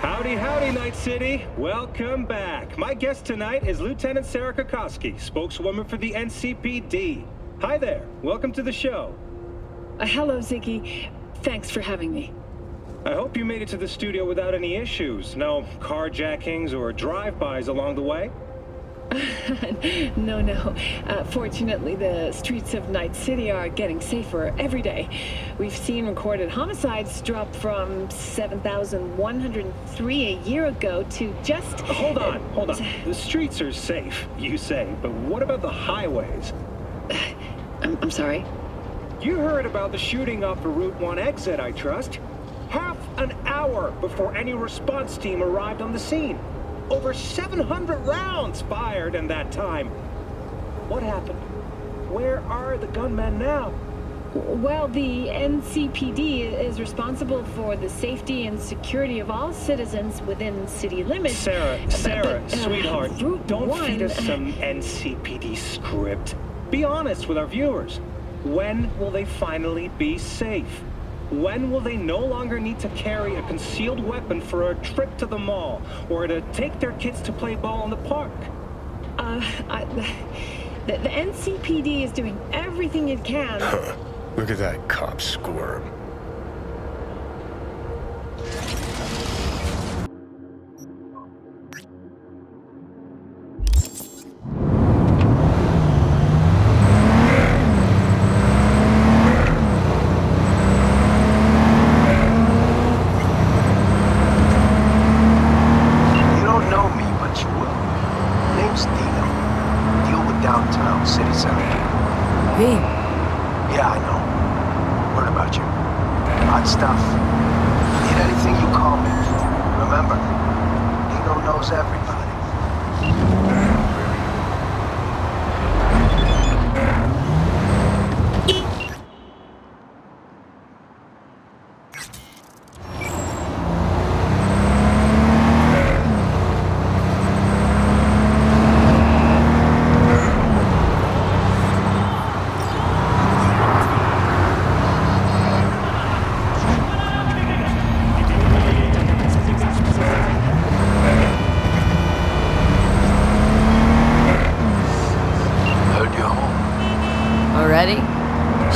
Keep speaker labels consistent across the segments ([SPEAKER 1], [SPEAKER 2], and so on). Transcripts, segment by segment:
[SPEAKER 1] Howdy, howdy, Night City. Welcome back. My guest tonight is Lieutenant Sarah Kokoski, spokeswoman for the NCPD. Hi there. Welcome to the show.
[SPEAKER 2] Hello, Ziggy. Thanks for having me.
[SPEAKER 1] I hope you made it to the studio without any issues. No carjackings or drive-bys along the way?
[SPEAKER 2] No. Fortunately, the streets of Night City are getting safer every day. We've seen recorded homicides drop from 7,103 a year ago to just...
[SPEAKER 1] Hold on. The streets are safe, you say, but what about the highways?
[SPEAKER 2] I'm sorry?
[SPEAKER 1] You heard about the shooting off the Route 1 exit, I trust. Half an hour before any response team arrived on the scene. Over 700 rounds fired in that time. What happened? Where are the gunmen now?
[SPEAKER 2] Well, the NCPD is responsible for the safety and security of all citizens within city limits.
[SPEAKER 1] Sarah, sweetheart, don't feed us some
[SPEAKER 2] NCPD
[SPEAKER 1] NCPD script. Be honest with our viewers. When will they finally be safe? When will they no longer need to carry a concealed weapon for a trip to the mall or to take their kids to play ball in the park?
[SPEAKER 2] The NCPD is doing everything it can.
[SPEAKER 3] Look at that cop squirm.
[SPEAKER 4] Yeah, I know. Word about you. Hot stuff. Need anything, you call me. Remember, Dino knows everybody.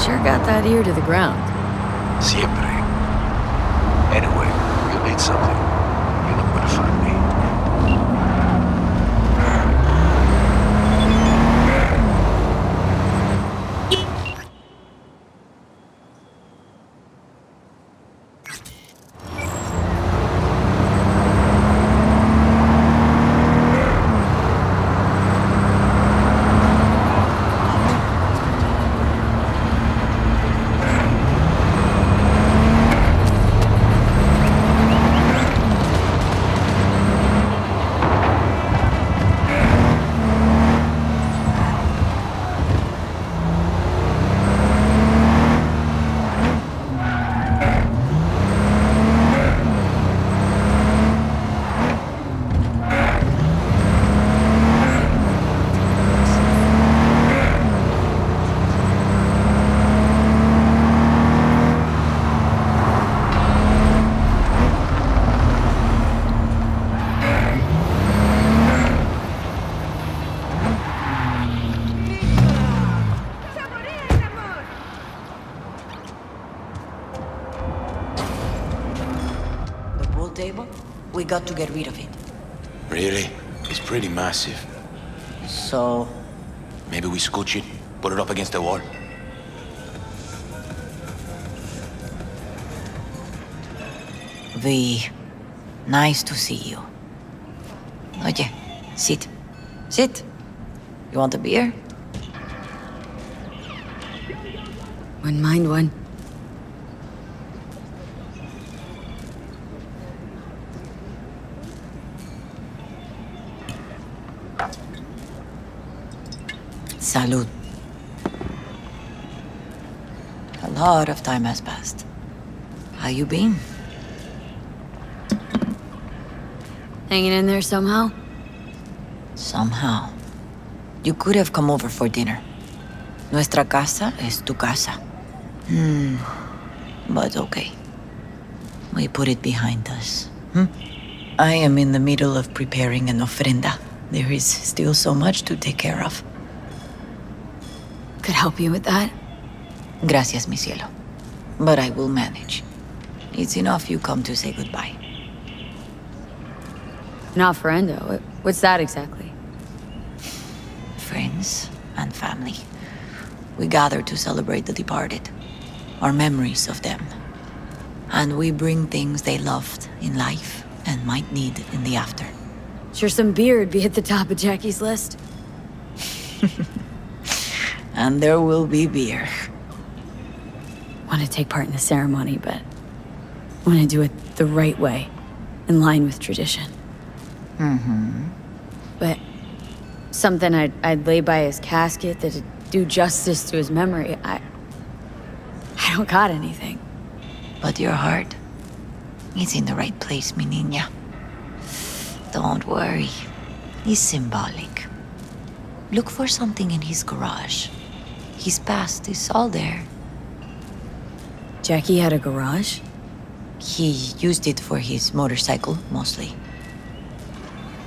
[SPEAKER 5] Sure got that ear to the ground.
[SPEAKER 4] Siempre. Anyway, you need something. You know where to find me.
[SPEAKER 5] Table? We got to get rid of it.
[SPEAKER 6] Really? It's pretty massive.
[SPEAKER 5] So...
[SPEAKER 6] Maybe we scooch it, put it up against the wall.
[SPEAKER 5] V, nice to see you. Oye, sit. Sit. You want a beer?
[SPEAKER 7] Wouldn't mind one.
[SPEAKER 5] Salud. A lot of time has passed. How you been?
[SPEAKER 7] Hanging in there somehow?
[SPEAKER 5] Somehow. You could have come over for dinner. Nuestra casa es tu casa. But okay. We put it behind us. I am in the middle of preparing an ofrenda. There is still so much to take care of.
[SPEAKER 7] Could help you with that.
[SPEAKER 5] Gracias, mi cielo. But I will manage. It's enough you come to say goodbye.
[SPEAKER 7] An offerenda. What's that exactly?
[SPEAKER 5] Friends and family. We gather to celebrate the departed, our memories of them. And we bring things they loved in life and might need in the after.
[SPEAKER 7] Sure some beer would be at the top of Jackie's list.
[SPEAKER 5] And there will be beer.
[SPEAKER 7] Want to take part in the ceremony, but want to do it the right way, in line with tradition. But something I'd lay by his casket that'd do justice to his memory. I don't got anything.
[SPEAKER 5] But your heart, it's in the right place, mi niña. Don't worry. It's symbolic. Look for something in his garage. His past is all there.
[SPEAKER 7] Jackie had a garage?
[SPEAKER 5] He used it for his motorcycle, mostly.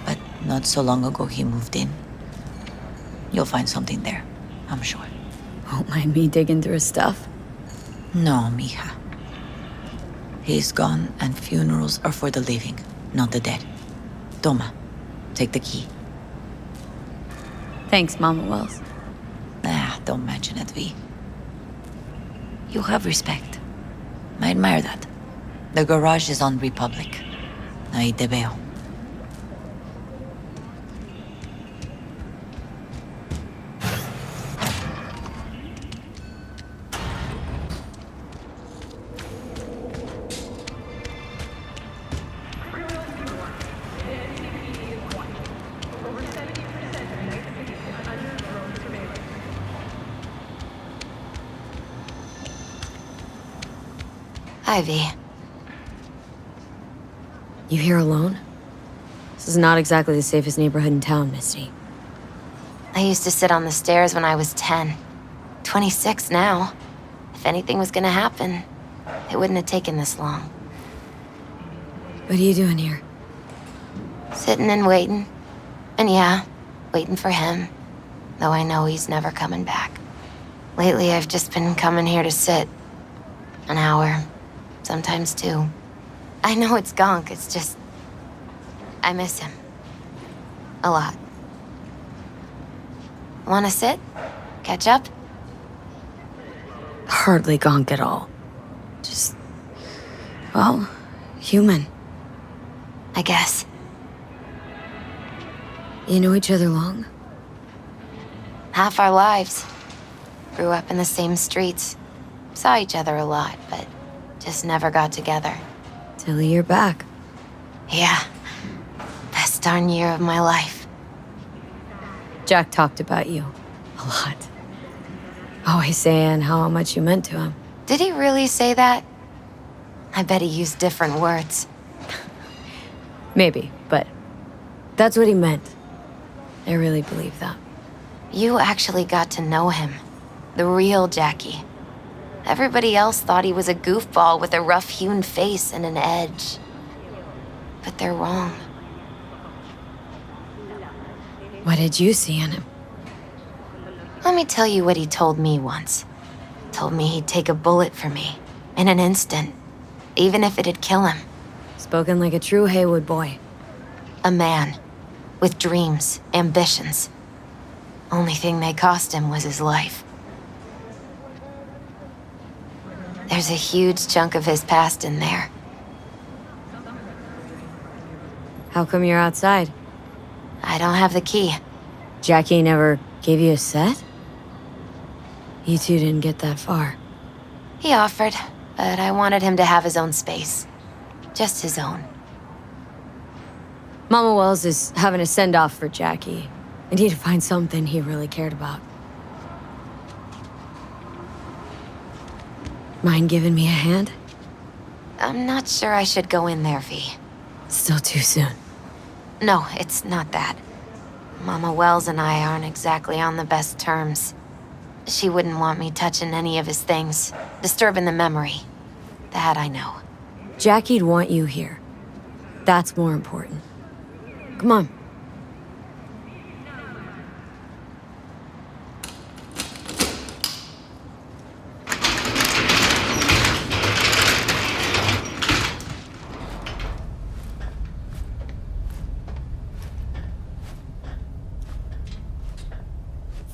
[SPEAKER 5] But not so long ago, he moved in. You'll find something there, I'm sure.
[SPEAKER 7] Won't mind me digging through his stuff.
[SPEAKER 5] No, mija. He's gone, and funerals are for the living, not the dead. Toma, take the key.
[SPEAKER 7] Thanks, Mama Wells.
[SPEAKER 5] Don't mention it, V. You have respect. I admire that. The garage is on Republic. Ahí te veo.
[SPEAKER 8] Ivy.
[SPEAKER 7] You here alone? This is not exactly the safest neighborhood in town, Misty.
[SPEAKER 8] I used to sit on the stairs when I was 10. 26 now. If anything was gonna happen, it wouldn't have taken this long.
[SPEAKER 7] What are you doing here?
[SPEAKER 8] Sitting and waiting. And yeah, waiting for him. Though I know he's never coming back. Lately, I've just been coming here to sit. An hour. Sometimes 2. I know it's gunk, it's just... I miss him. A lot. Wanna sit? Catch up?
[SPEAKER 7] Hardly gonk at all. Just... well, human.
[SPEAKER 8] I guess.
[SPEAKER 7] You know each other long?
[SPEAKER 8] Half our lives. Grew up in the same streets. Saw each other a lot, but just never got together.
[SPEAKER 7] Till a year back.
[SPEAKER 8] Yeah. Best darn year of my life.
[SPEAKER 7] Jack talked about you. A lot. Always saying how much you meant to him.
[SPEAKER 8] Did he really say that? I bet he used different words.
[SPEAKER 7] Maybe, but that's what he meant. I really believe that.
[SPEAKER 8] You actually got to know him. The real Jackie. Everybody else thought he was a goofball with a rough-hewn face and an edge. But they're wrong.
[SPEAKER 7] What did you see in him?
[SPEAKER 8] Let me tell you what he told me once. Told me he'd take a bullet for me. In an instant. Even if it'd kill him.
[SPEAKER 7] Spoken like a true Haywood boy.
[SPEAKER 8] A man. With dreams, ambitions. Only thing they cost him was his life. There's a huge chunk of his past in there.
[SPEAKER 7] How come you're outside?
[SPEAKER 8] I don't have the key.
[SPEAKER 7] Jackie never gave you a set? You two didn't get that far.
[SPEAKER 8] He offered, but I wanted him to have his own space. Just his own.
[SPEAKER 7] Mama Wells is having a send-off for Jackie. I need to find something he really cared about. Mind giving me a hand?
[SPEAKER 8] I'm not sure I should go in there, V.
[SPEAKER 7] Still too soon.
[SPEAKER 8] No, it's not that. Mama Wells and I aren't exactly on the best terms. She wouldn't want me touching any of his things, disturbing the memory. That I know.
[SPEAKER 7] Jackie'd want you here. That's more important. Come on.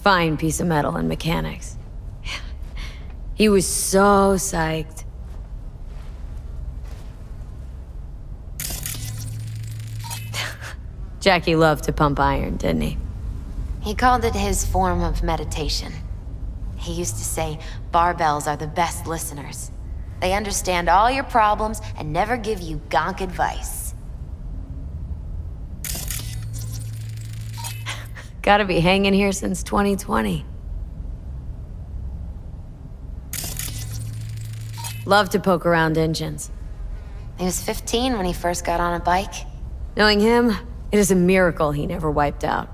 [SPEAKER 7] Fine piece of metal and mechanics. He was so psyched. Jackie loved to pump iron, didn't he?
[SPEAKER 8] He called it his form of meditation. He used to say, barbells are the best listeners. They understand all your problems and never give you gonk advice.
[SPEAKER 7] Gotta be hanging here since 2020. Love to poke around engines.
[SPEAKER 8] He was 15 when he first got on a bike.
[SPEAKER 7] Knowing him, it is a miracle he never wiped out.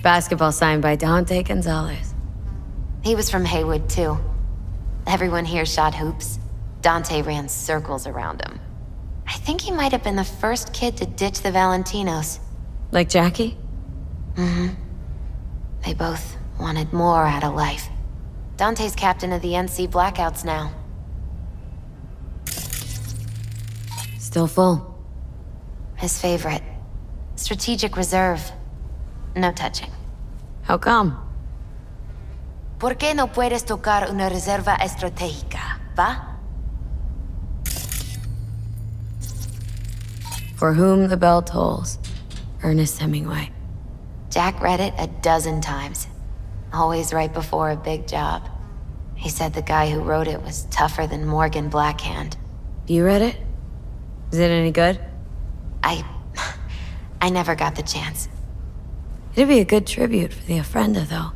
[SPEAKER 7] Basketball signed by Dante Gonzalez.
[SPEAKER 8] He was from Haywood, too. Everyone here shot hoops. Dante ran circles around him. I think he might have been the first kid to ditch the Valentinos.
[SPEAKER 7] Like Jackie?
[SPEAKER 8] Mm-hmm. They both wanted more out of life. Dante's captain of the NC Blackouts now.
[SPEAKER 7] Still full.
[SPEAKER 8] His favorite. Strategic reserve. No touching.
[SPEAKER 7] How come?
[SPEAKER 8] ¿Por qué no puedes tocar una reserva estratégica, va?
[SPEAKER 7] For whom the bell tolls. Ernest Hemingway.
[SPEAKER 8] Jack read it a dozen times. Always right before a big job. He said the guy who wrote it was tougher than Morgan Blackhand.
[SPEAKER 7] You read it? Is it any good?
[SPEAKER 8] I never got the chance.
[SPEAKER 7] It'd be a good tribute for the Ofrenda, though.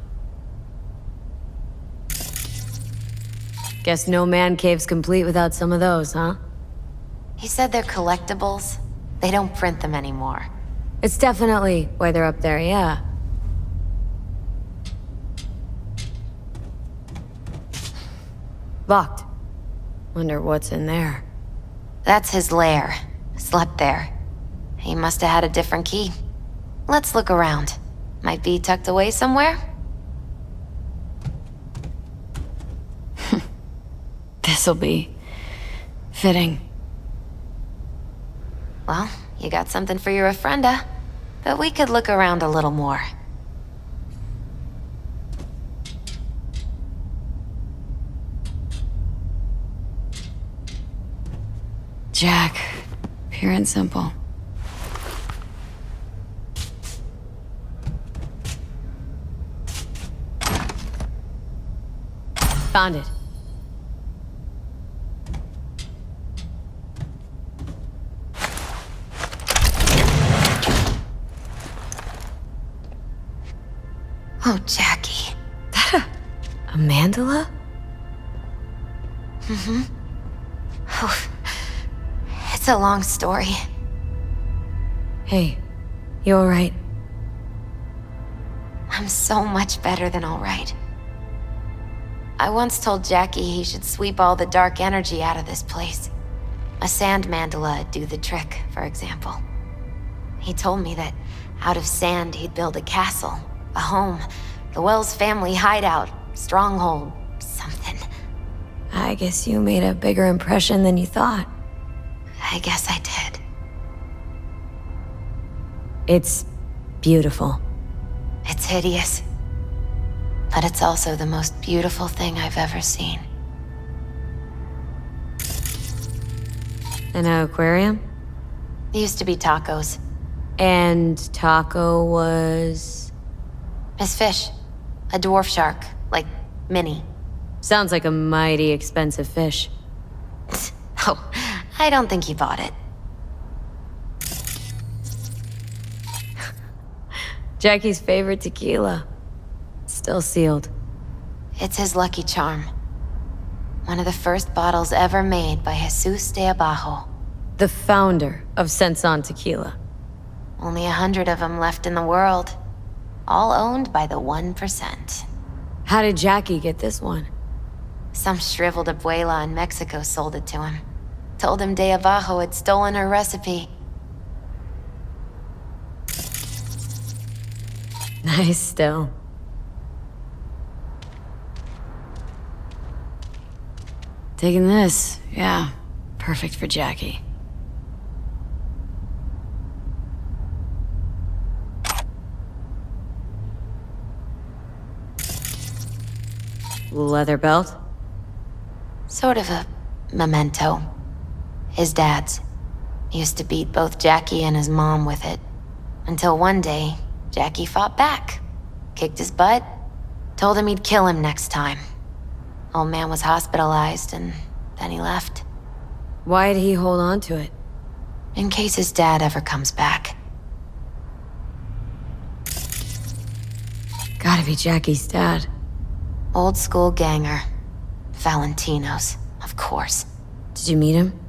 [SPEAKER 7] Guess no man cave's complete without some of those, huh?
[SPEAKER 8] He said they're collectibles. They don't print them anymore.
[SPEAKER 7] It's definitely why they're up there, yeah. Locked. Wonder what's in there.
[SPEAKER 8] That's his lair. Slept there. He must have had a different key. Let's look around. Might be tucked away somewhere?
[SPEAKER 7] This'll be fitting.
[SPEAKER 8] Well, you got something for your Ofrenda. But we could look around a little more.
[SPEAKER 7] Jack. Pure and simple. Found it.
[SPEAKER 8] Oh, Jackie.
[SPEAKER 7] A mandala?
[SPEAKER 8] Mm-hmm. Oh, it's a long story.
[SPEAKER 7] Hey, you alright?
[SPEAKER 8] I'm so much better than alright. I once told Jackie he should sweep all the dark energy out of this place. A sand mandala'd do the trick, for example. He told me that out of sand he'd build a castle, a home, the Wells family hideout, stronghold, something.
[SPEAKER 7] I guess you made a bigger impression than you thought.
[SPEAKER 8] I guess I did.
[SPEAKER 7] It's beautiful.
[SPEAKER 8] It's hideous. But it's also the most beautiful thing I've ever seen.
[SPEAKER 7] An aquarium?
[SPEAKER 8] It used to be Taco's.
[SPEAKER 7] And Taco was...
[SPEAKER 8] His fish. A dwarf shark. Like, Minnie.
[SPEAKER 7] Sounds like a mighty expensive fish.
[SPEAKER 8] Oh, I don't think he bought it.
[SPEAKER 7] Jackie's favorite tequila. Still sealed.
[SPEAKER 8] It's his lucky charm. One of the first bottles ever made by Jesus de Abajo.
[SPEAKER 7] The founder of Senson Tequila.
[SPEAKER 8] Only 100 of them left in the world. All owned by the 1%.
[SPEAKER 7] How did Jackie get this one?
[SPEAKER 8] Some shriveled abuela in Mexico sold it to him. Told him De Abajo had stolen her recipe.
[SPEAKER 7] Nice still. Taking this, yeah. Perfect for Jackie. Leather belt?
[SPEAKER 8] Sort of a memento. His dad's. Used to beat both Jackie and his mom with it. Until one day, Jackie fought back. Kicked his butt. Told him he'd kill him next time. Old man was hospitalized, and then he left.
[SPEAKER 7] Why'd he hold on to it?
[SPEAKER 8] In case his dad ever comes back.
[SPEAKER 7] Gotta be Jackie's dad.
[SPEAKER 8] Old school ganger. Valentino's, of course.
[SPEAKER 7] Did you meet him?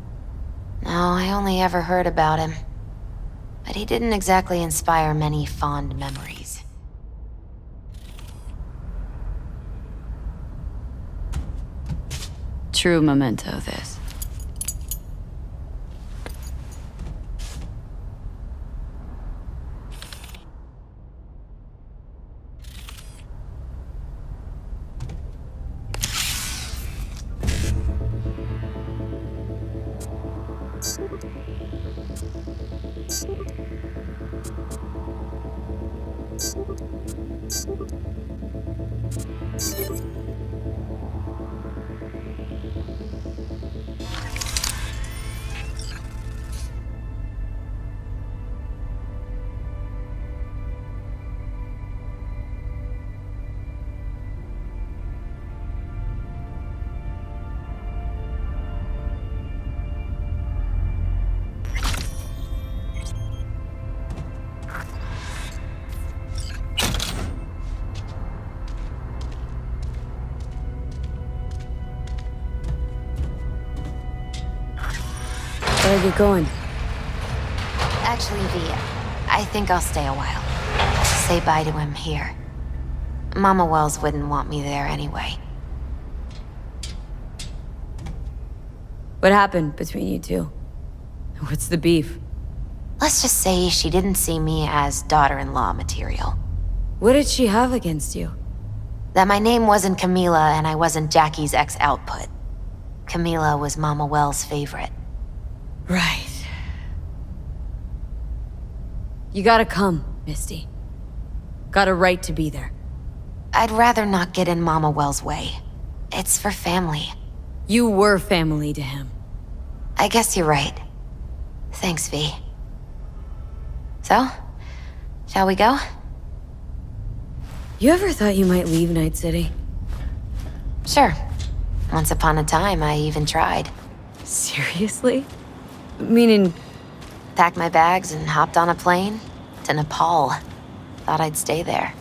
[SPEAKER 8] No, I only ever heard about him. But he didn't exactly inspire many fond memories.
[SPEAKER 7] True memento, this. Gotta get going.
[SPEAKER 8] Actually, V, I think I'll stay a while. Say bye to him here. Mama Wells wouldn't want me there anyway.
[SPEAKER 7] What happened between you two? What's the beef?
[SPEAKER 8] Let's just say she didn't see me as daughter-in-law material.
[SPEAKER 7] What did she have against you?
[SPEAKER 8] That my name wasn't Camila and I wasn't Jackie's ex-output. Camila was Mama Wells' favorite.
[SPEAKER 7] Right. You gotta come, Misty. Got a right to be there.
[SPEAKER 8] I'd rather not get in Mama Wells' way. It's for family.
[SPEAKER 7] You were family to him.
[SPEAKER 8] I guess you're right. Thanks, V. So, shall we go?
[SPEAKER 7] You ever thought you might leave Night City?
[SPEAKER 8] Sure. Once upon a time, I even tried.
[SPEAKER 7] Seriously? Meaning...
[SPEAKER 8] Packed my bags and hopped on a plane to Nepal. Thought I'd stay there.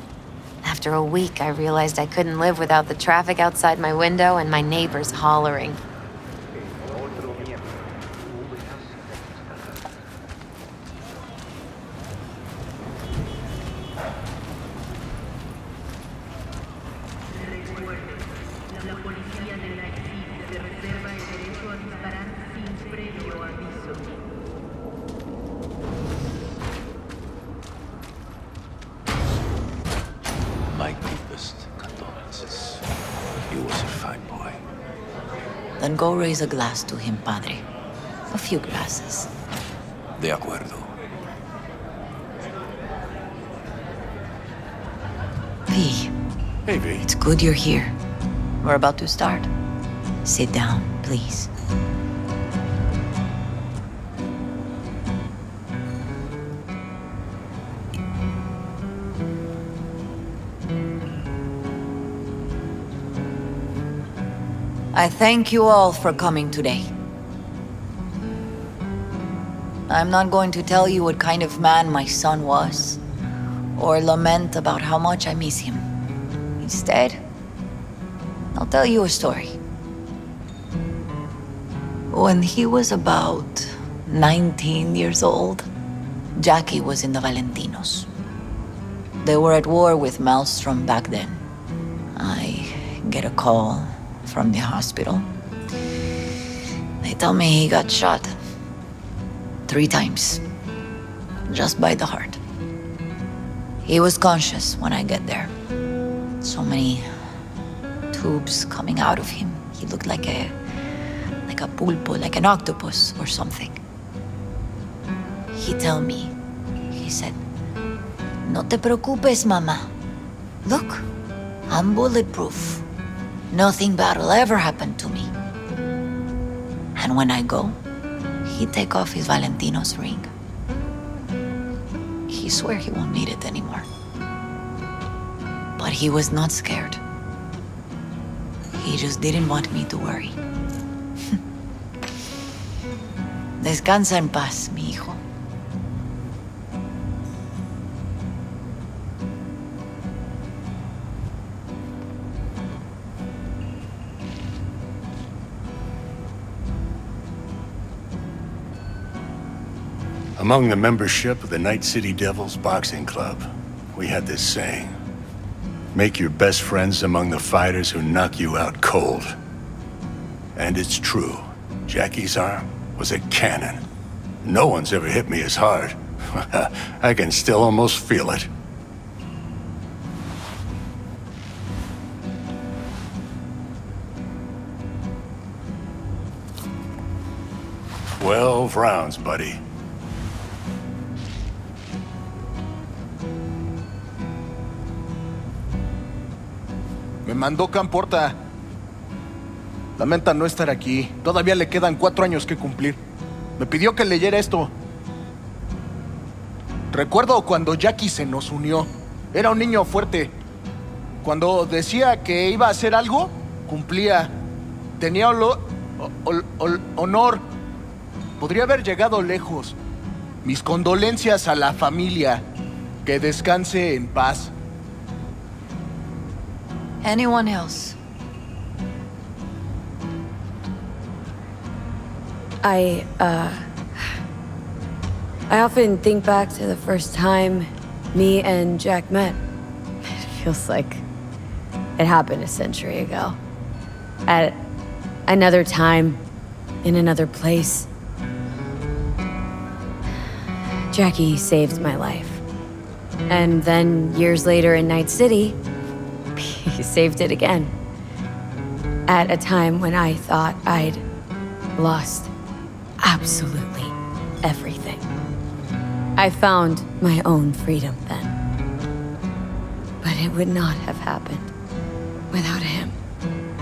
[SPEAKER 8] After a week, I realized I couldn't live without the traffic outside my window and my neighbors hollering.
[SPEAKER 6] My deepest condolences. He was a fine boy.
[SPEAKER 5] Then go raise a glass to him, Padre. A few glasses.
[SPEAKER 6] De acuerdo.
[SPEAKER 5] V,
[SPEAKER 3] Hey, V.
[SPEAKER 5] it's good you're here. We're about to start. Sit down, please. I thank you all for coming today. I'm not going to tell you what kind of man my son was, or lament about how much I miss him. Instead, I'll tell you a story. When he was about 19 years old, Jackie was in the Valentinos. They were at war with Maelstrom back then. I get a call from the hospital. They They tell me he got shot 3 times, just by the heart. He was conscious when I get there. So many tubes coming out of him. He looked like a pulpo, like an octopus or something. He tell me, he said, "No te preocupes, mama. Look, I'm bulletproof. Nothing bad will ever happen to me." And when I go, he take off his Valentino's ring. He swear he won't need it anymore. But he was not scared. He just didn't want me to worry. Descansa en paz, mi hijo.
[SPEAKER 3] Among the membership of the Night City Devils Boxing Club, we had this saying: make your best friends among the fighters who knock you out cold. And it's true. Jackie's arm was a cannon. No one's ever hit me as hard. I can still almost feel it. "12 rounds, buddy."
[SPEAKER 9] Me mandó Camporta. Lamenta no estar aquí. Todavía le quedan 4 años que cumplir. Me pidió que leyera esto. Recuerdo cuando Jackie se nos unió. Era un niño fuerte. Cuando decía que iba a hacer algo, cumplía. Tenía honor. Podría haber llegado lejos. Mis condolencias a la familia. Que descanse en paz.
[SPEAKER 5] Anyone else?
[SPEAKER 7] I often think back to the first time me and Jack met. It feels like it happened a century ago. At another time, in another place. Jackie saved my life. And then years later in Night City, he saved it again. At a time when I thought I'd lost absolutely everything. I found my own freedom then. But it would not have happened without him.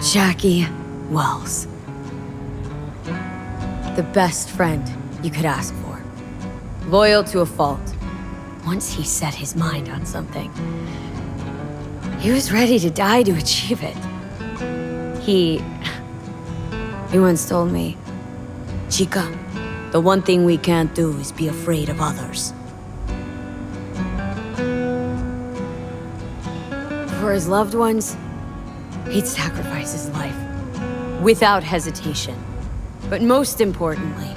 [SPEAKER 7] Jackie Wells. The best friend you could ask for. Loyal to a fault. Once he set his mind on something, he was ready to die to achieve it. He once told me, "Chica, the one thing we can't do is be afraid of others." For his loved ones, he'd sacrifice his life without hesitation. But most importantly,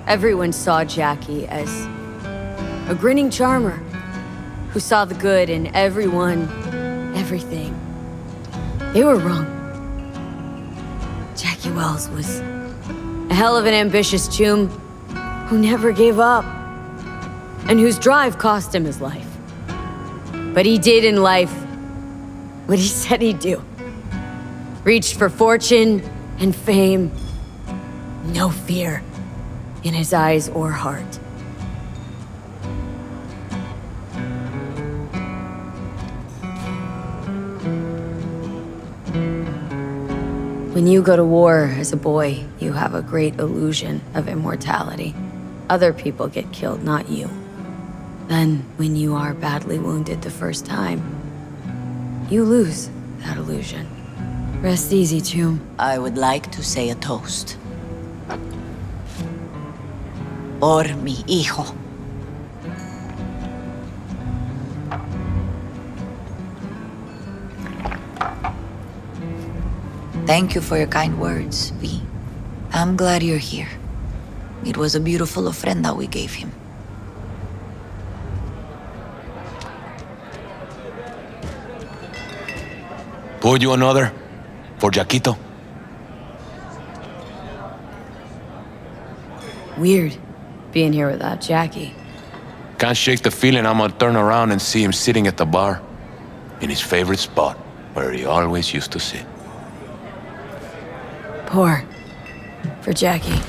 [SPEAKER 7] everyone saw Jackie as a grinning charmer who saw the good in everyone, everything. They were wrong. Jackie Wells was a hell of an ambitious chum who never gave up, and whose drive cost him his life. But he did in life what he said he'd do. Reached for fortune and fame. No fear in his eyes or heart. When you go to war as a boy, you have a great illusion of immortality. Other people get killed, not you. Then, when you are badly wounded the first time, you lose that illusion. Rest easy, chum.
[SPEAKER 5] I would like to say a toast. Por mi hijo. Thank you for your kind words, V. I'm glad you're here. It was a beautiful ofrenda we gave him.
[SPEAKER 6] Pour you another? For Jaquito?
[SPEAKER 7] Weird, being here without Jackie.
[SPEAKER 6] Can't shake the feeling I'm gonna turn around and see him sitting at the bar. In his favorite spot, where he always used to sit.
[SPEAKER 7] Poor. For Jackie.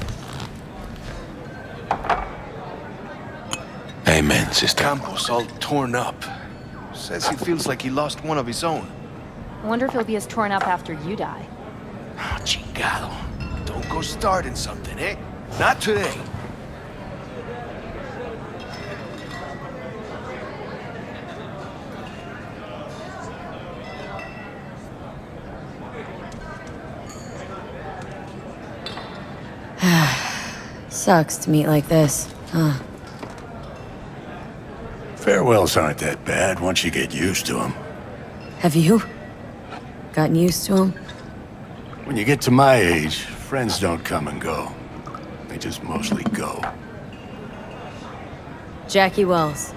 [SPEAKER 6] Amen, sister.
[SPEAKER 9] Campos all torn up. Says he feels like he lost one of his own.
[SPEAKER 10] I wonder if he'll be as torn up after you die.
[SPEAKER 9] Oh, chingado. Don't go starting something, eh? Not today.
[SPEAKER 7] Sucks to meet like this, huh?
[SPEAKER 3] Farewells aren't that bad once you get used to them.
[SPEAKER 7] Have you gotten used to him?
[SPEAKER 3] When you get to my age, friends don't come and go. They just mostly go.
[SPEAKER 7] Jackie Wells.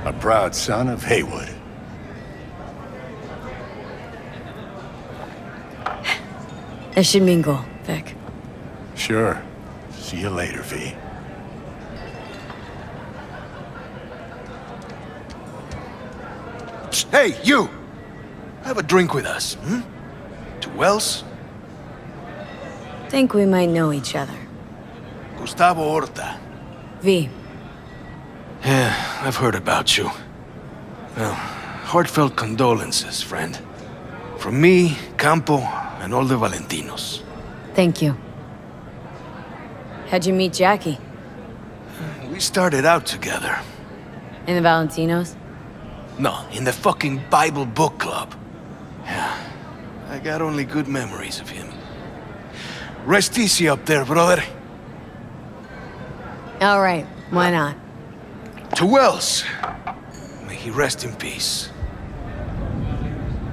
[SPEAKER 3] A proud son of Haywood.
[SPEAKER 7] That should mingle, Vic.
[SPEAKER 3] Sure. See you later, V.
[SPEAKER 9] Hey, you! Have a drink with us, hmm? To Wells?
[SPEAKER 7] Think we might know each other.
[SPEAKER 9] Gustavo Horta.
[SPEAKER 7] V.
[SPEAKER 9] Yeah, I've heard about you. Well, heartfelt condolences, friend. From me, Campo, and all the Valentinos.
[SPEAKER 7] Thank you. How'd you meet Jackie?
[SPEAKER 9] We started out together.
[SPEAKER 7] In the Valentinos?
[SPEAKER 9] No, in the fucking Bible book club. Yeah, I got only good memories of him. Rest easy up there, brother.
[SPEAKER 7] All right, why not?
[SPEAKER 9] To Wells. May he rest in peace.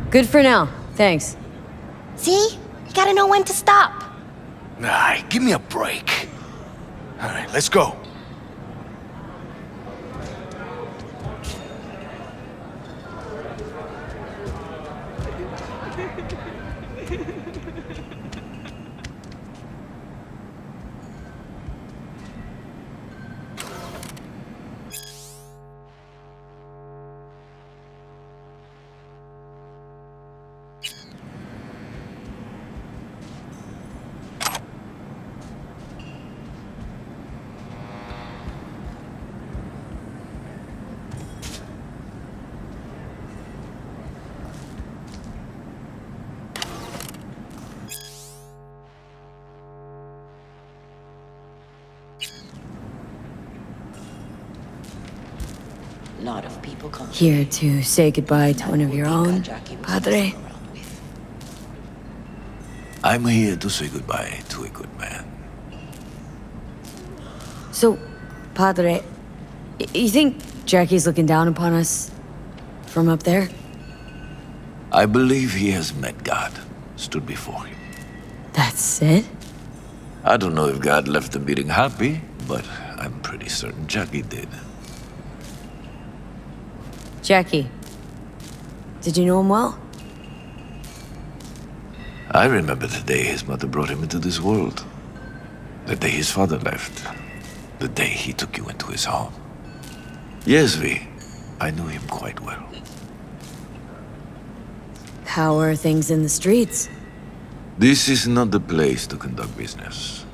[SPEAKER 7] Good for now, thanks.
[SPEAKER 8] See? You gotta know when to stop.
[SPEAKER 9] Nah, give me a break. All right, let's go.
[SPEAKER 5] Lot of people come
[SPEAKER 7] Here to say goodbye to one of your own, Padre?
[SPEAKER 6] I'm here to say goodbye to a good man.
[SPEAKER 7] So, Padre, you think Jackie's looking down upon us from up there?
[SPEAKER 6] I believe he has met God, stood before him.
[SPEAKER 7] That's it?
[SPEAKER 6] I don't know if God left the meeting happy, but I'm pretty certain Jackie did.
[SPEAKER 7] Jackie, did you know him well?
[SPEAKER 6] I remember the day his mother brought him into this world. The day his father left. The day he took you into his home. Yes, V. I knew him quite well.
[SPEAKER 7] How are things in the streets?
[SPEAKER 6] This is not the place to conduct business.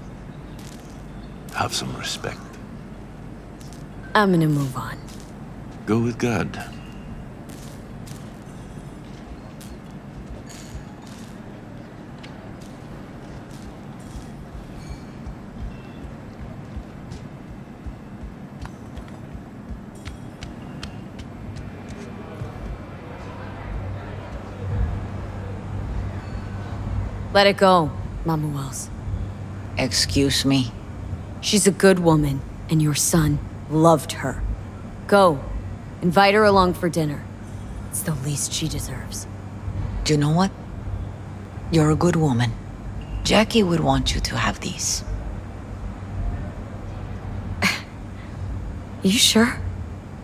[SPEAKER 6] Have some respect.
[SPEAKER 7] I'm gonna move on.
[SPEAKER 6] Go with God.
[SPEAKER 7] Let it go, Mama Wells.
[SPEAKER 5] Excuse me.
[SPEAKER 7] She's a good woman, and your son loved her. Go. Invite her along for dinner. It's the least she deserves.
[SPEAKER 5] Do you know what? You're a good woman. Jackie would want you to have these.
[SPEAKER 7] You sure?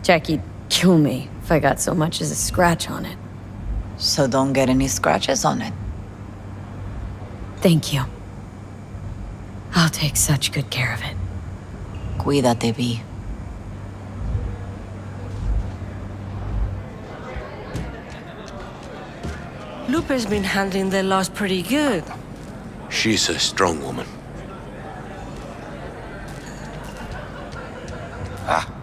[SPEAKER 7] Jackie'd kill me if I got so much as a scratch on it.
[SPEAKER 5] So don't get any scratches on it.
[SPEAKER 7] Thank you. I'll take such good care of it.
[SPEAKER 5] Cuídate, Vi.
[SPEAKER 11] Lupe's been handling the loss pretty good.
[SPEAKER 6] She's a strong woman. Ah.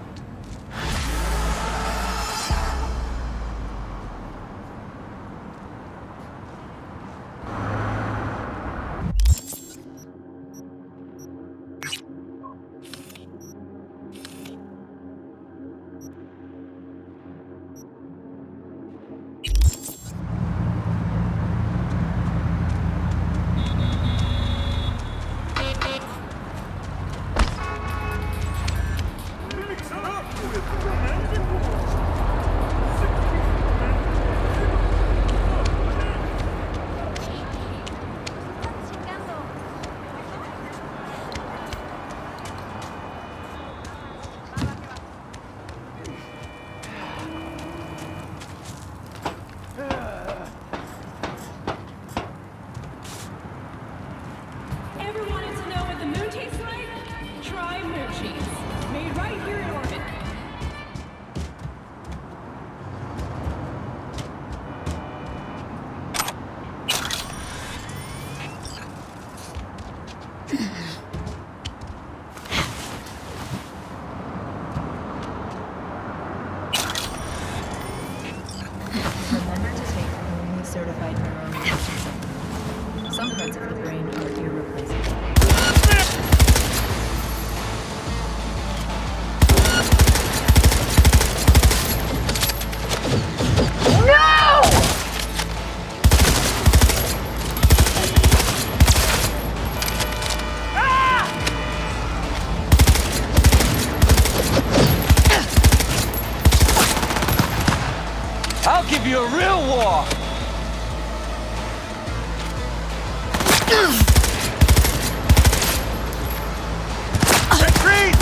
[SPEAKER 12] Ever wanted to know what the moon tastes like? Try moon cheese. Made right here in orbit.
[SPEAKER 13] Remember to take only certified neuronutrition. Some parts of the brain are irreplaceable.
[SPEAKER 14] I'll give you a real war! Retreat!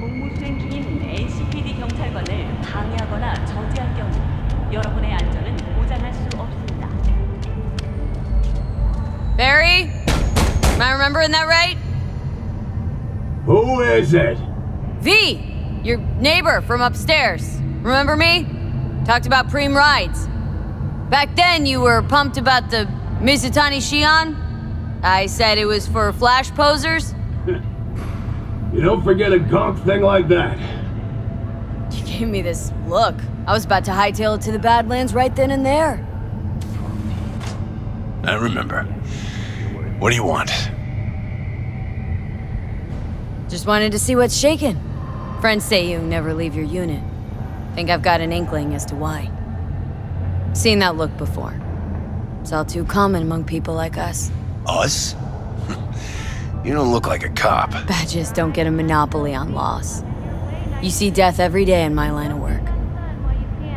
[SPEAKER 15] 공무수행 중인 NCPD 경찰관을 방해하거나 저지할 경우 여러분의 안전은 보장할 수 없습니다.
[SPEAKER 7] Barry? Am I remembering that right?
[SPEAKER 16] Who is it?
[SPEAKER 7] V! Your neighbor from upstairs. Remember me? Talked about preem rides. Back then, you were pumped about the Mizutani Shion. I said it was for flash posers.
[SPEAKER 16] You don't forget a gonk thing like that.
[SPEAKER 7] You gave me this look. I was about to hightail it to the Badlands right then and there.
[SPEAKER 6] I remember.
[SPEAKER 3] What do you want?
[SPEAKER 7] Just wanted to see what's shaking. Friends say you never leave your unit. Think I've got an inkling as to why. Seen that look before. It's all too common among people like us.
[SPEAKER 3] Us? You don't look like a cop.
[SPEAKER 7] Badges don't get a monopoly on loss. You see death every day in my line of work.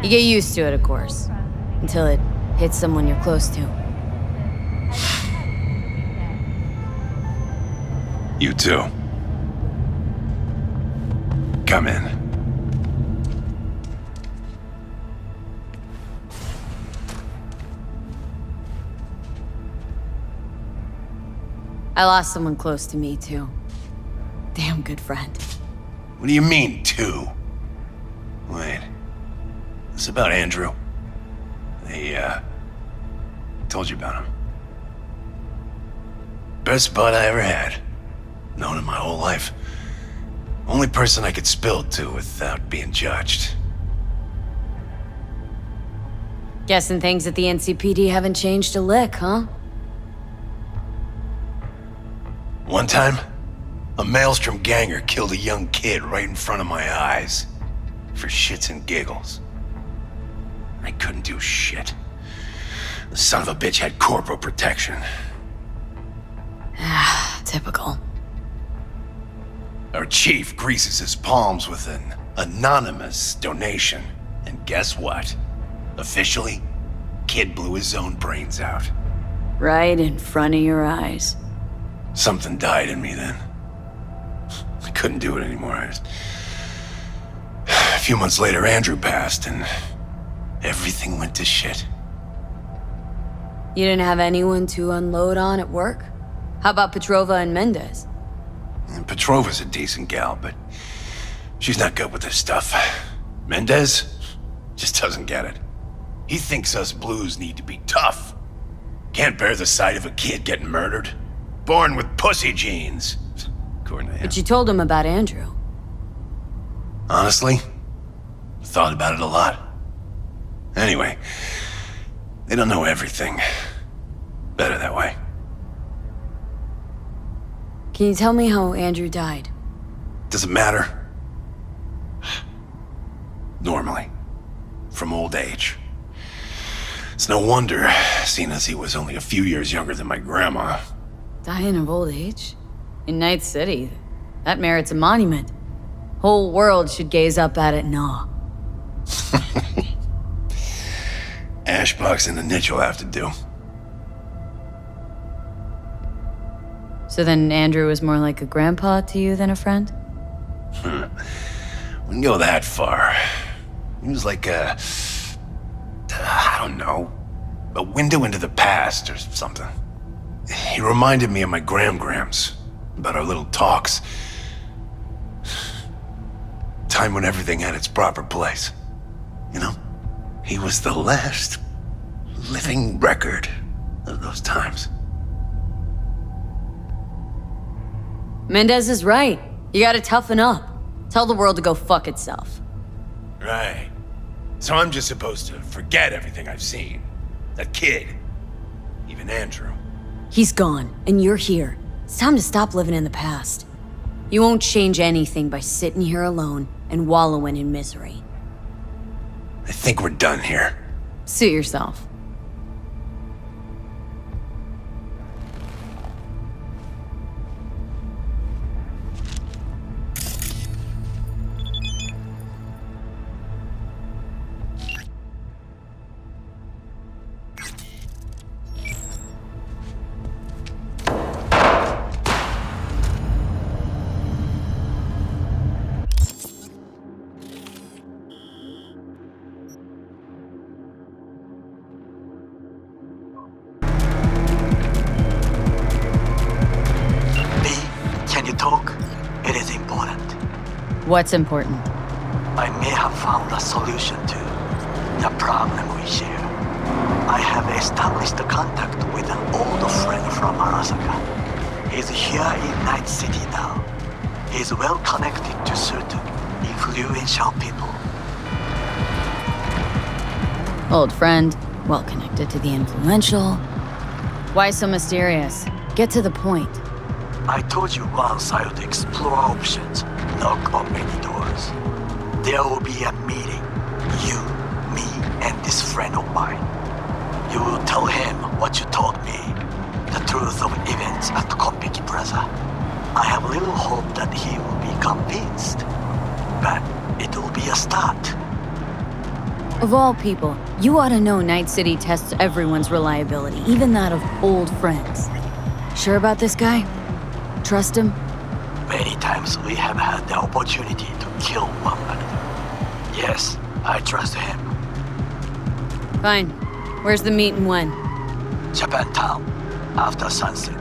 [SPEAKER 7] You get used to it, of course, until it hits someone you're close to.
[SPEAKER 3] You too. Come in.
[SPEAKER 7] I lost someone close to me, too. Damn good friend.
[SPEAKER 3] What do you mean, two? Wait. This about Andrew? They, told you about him. Best bud I ever had. Known him my whole life. Only person I could spill to without being judged.
[SPEAKER 7] Guessing things at the NCPD haven't changed a lick, huh?
[SPEAKER 3] One time, a Maelstrom ganger killed a young kid right in front of my eyes. For shits and giggles. I couldn't do shit. The son of a bitch had corporal protection.
[SPEAKER 7] Ah, typical.
[SPEAKER 3] Our chief greases his palms with an anonymous donation. And guess what? Officially, kid blew his own brains out.
[SPEAKER 7] Right in front of your eyes.
[SPEAKER 3] Something died in me then. I couldn't do it anymore. A few months later, Andrew passed, and everything went to shit.
[SPEAKER 7] You didn't have anyone to unload on at work? How about Petrova and Mendez?
[SPEAKER 3] And Petrova's a decent gal, but she's not good with this stuff. Mendez just doesn't get it. He thinks us blues need to be tough. Can't bear the sight of a kid getting murdered. Born with pussy genes, according to him.
[SPEAKER 7] But you told him about Andrew.
[SPEAKER 3] Honestly, thought about it a lot. Anyway, they don't know everything. Better that way.
[SPEAKER 7] Can you tell me how Andrew died?
[SPEAKER 3] Does it matter? Normally. From old age. It's no wonder, seeing as he was only a few years younger than my grandma.
[SPEAKER 7] Dying of old age? In Night City? That merits a monument. Whole world should gaze up at it in awe.
[SPEAKER 3] Ashbox and the niche will have to do.
[SPEAKER 7] So then Andrew was more like a grandpa to you than a friend?
[SPEAKER 3] Wouldn't go that far. He was like I don't know, a window into the past or something. He reminded me of my grams about our little talks. Time when everything had its proper place. You know? He was the last living record of those times.
[SPEAKER 7] Mendez is right. You gotta toughen up. Tell the world to go fuck itself.
[SPEAKER 3] Right. So I'm just supposed to forget everything I've seen. That kid. Even Andrew.
[SPEAKER 7] He's gone, and you're here. It's time to stop living in the past. You won't change anything by sitting here alone and wallowing in misery.
[SPEAKER 3] I think we're done here.
[SPEAKER 7] Suit yourself. What's important?
[SPEAKER 17] I may have found a solution to the problem we share. I have established a contact with an old friend from Arasaka. He's here in Night City now. He's well connected to certain influential people.
[SPEAKER 7] Old friend, well connected to the influential. Why so mysterious? Get to the point.
[SPEAKER 17] I told you once I would explore options, knock on many doors. There will be a meeting. You, me, and this friend of mine. You will tell him what you told me. The truth of events at Konpeki Plaza. I have little hope that he will be convinced. But it will be a start.
[SPEAKER 7] Of all people, you ought to know Night City tests everyone's reliability, even that of old friends. Sure about this guy? Trust him?
[SPEAKER 17] Many times we have had the opportunity to kill one another. Yes, I trust him.
[SPEAKER 7] Fine. Where's the meet and when?
[SPEAKER 17] Japantown, after sunset.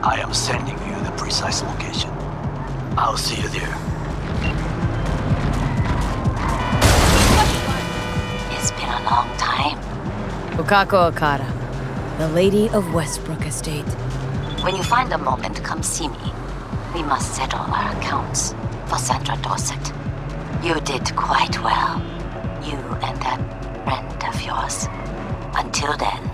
[SPEAKER 17] I am sending you the precise location. I'll see you there.
[SPEAKER 5] It's been a long time.
[SPEAKER 7] Okako Okada, the Lady of Westbrook Estate.
[SPEAKER 5] When you find a moment, come see me. We must settle our accounts for Sandra Dorset. You did quite well. You and that friend of yours. Until then.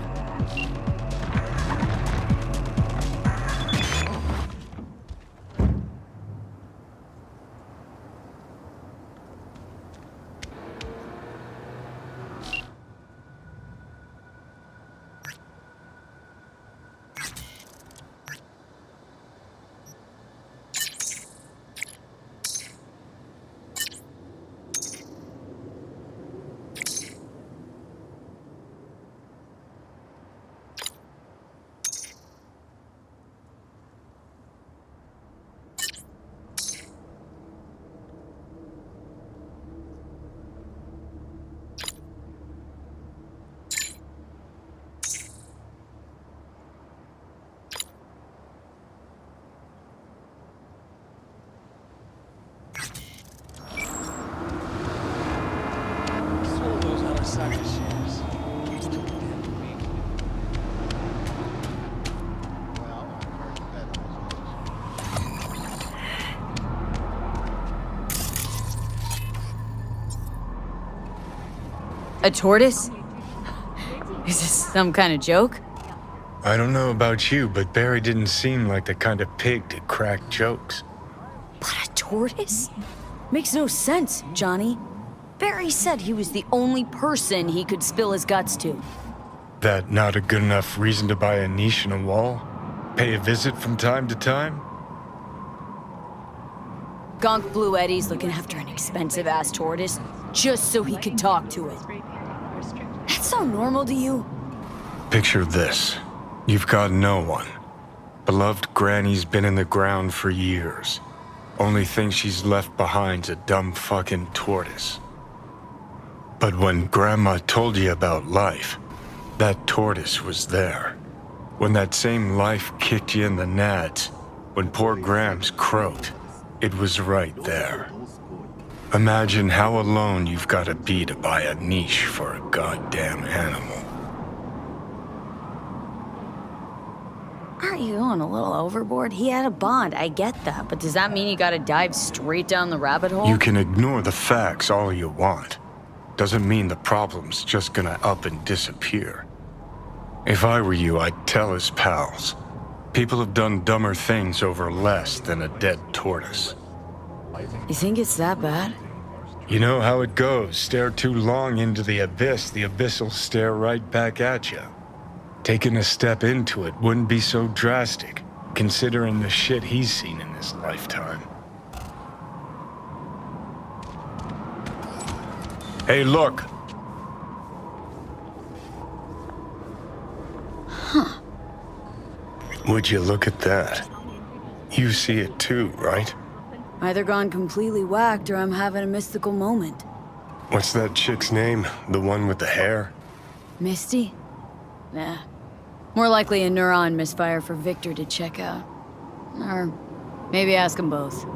[SPEAKER 7] A tortoise? Is this some kind of joke?
[SPEAKER 3] I don't know about you, but Barry didn't seem like the kind of pig to crack jokes.
[SPEAKER 7] But a tortoise? Makes no sense, Johnny. Barry said he was the only person he could spill his guts to.
[SPEAKER 3] That not a good enough reason to buy a niche in a wall? Pay a visit from time to time?
[SPEAKER 7] Gonk Blue Eddie's looking after an expensive-ass tortoise just so he could talk to it. That sound normal to you?
[SPEAKER 3] Picture this. You've got no one. Beloved Granny's been in the ground for years. Only thing she's left behind's a dumb fucking tortoise. But when Grandma told you about life, that tortoise was there. When that same life kicked you in the nads, when poor Grams croaked, it was right there. Imagine how alone you've got to be to buy a niche for a goddamn animal.
[SPEAKER 7] Aren't you going a little overboard? He had a bond, I get that, but does that mean you gotta dive straight down the rabbit hole?
[SPEAKER 3] You can ignore the facts all you want. Doesn't mean the problem's just gonna up and disappear. If I were you, I'd tell his pals. People have done dumber things over less than a dead tortoise.
[SPEAKER 7] You think it's that bad?
[SPEAKER 3] You know how it goes. Stare too long into the abyss will stare right back at you. Taking a step into it wouldn't be so drastic, considering the shit he's seen in his lifetime. Hey, look!
[SPEAKER 7] Huh.
[SPEAKER 3] Would you look at that? You see it too, right?
[SPEAKER 7] Either gone completely whacked or I'm having a mystical moment.
[SPEAKER 3] What's that chick's name? The one with the hair?
[SPEAKER 7] Misty? Nah. More likely a neuron misfire for Victor to check out. Or maybe ask them both.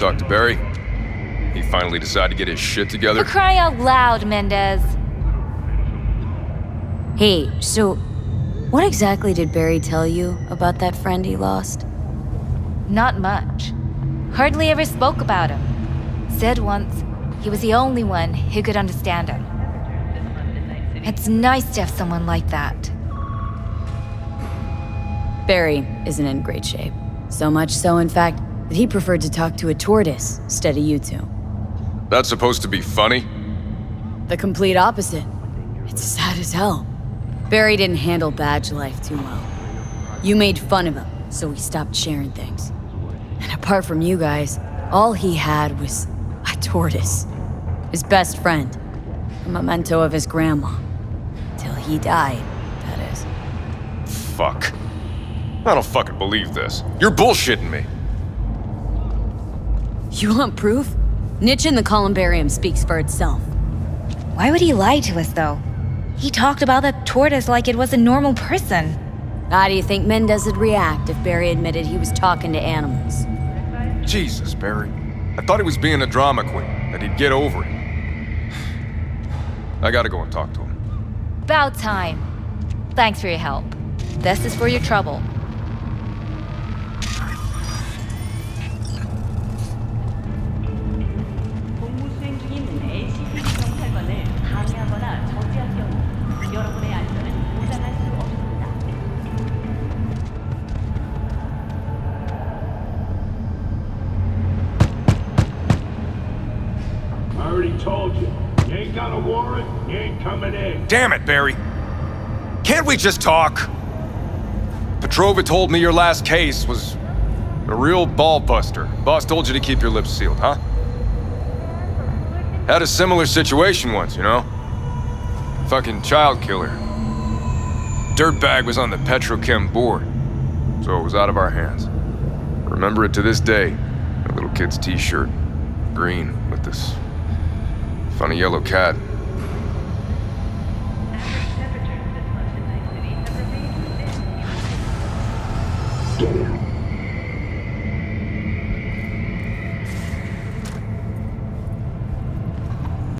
[SPEAKER 18] talk to Barry? He finally decided to get his shit together?
[SPEAKER 5] For crying out loud, Mendez.
[SPEAKER 7] Hey, so what exactly did Barry tell you about that friend he lost?
[SPEAKER 5] Not much. Hardly ever spoke about him. Said once he was the only one who could understand him. It's nice to have someone like that.
[SPEAKER 7] Barry isn't in great shape. So much so, in fact, that he preferred to talk to a tortoise instead of you two.
[SPEAKER 18] That's supposed to be funny?
[SPEAKER 7] The complete opposite. It's sad as hell. Barry didn't handle badge life too well. You made fun of him, so he stopped sharing things. And apart from you guys, all he had was a tortoise. His best friend. A memento of his grandma. Till he died, that is.
[SPEAKER 18] Fuck. I don't fucking believe this. You're bullshitting me.
[SPEAKER 7] You want proof? Niche in the columbarium speaks for itself.
[SPEAKER 5] Why would he lie to us, though? He talked about that tortoise like it was a normal person.
[SPEAKER 7] How do you think Mendez would react if Barry admitted he was talking to animals?
[SPEAKER 18] Jesus, Barry. I thought he was being a drama queen, that he'd get over it. I gotta go and talk to him.
[SPEAKER 5] About time. Thanks for your help. This is for your trouble.
[SPEAKER 15] 공무 수행 중인 NCPD 경찰관을 방해하거나 저지할 경우 여러분의 안전은 보장할 수 없습니다.
[SPEAKER 16] I already told you. You ain't got a warrant, you ain't coming in.
[SPEAKER 18] Damn it, Barry. Can't we just talk? Petrova told me your last case was a real ball buster. Boss told you to keep your lips sealed, huh? Had a similar situation once, you know? Fucking child killer. Dirtbag was on the Petrochem board, so it was out of our hands. Remember it to this day. A little kid's t-shirt. Green, with this funny yellow cat.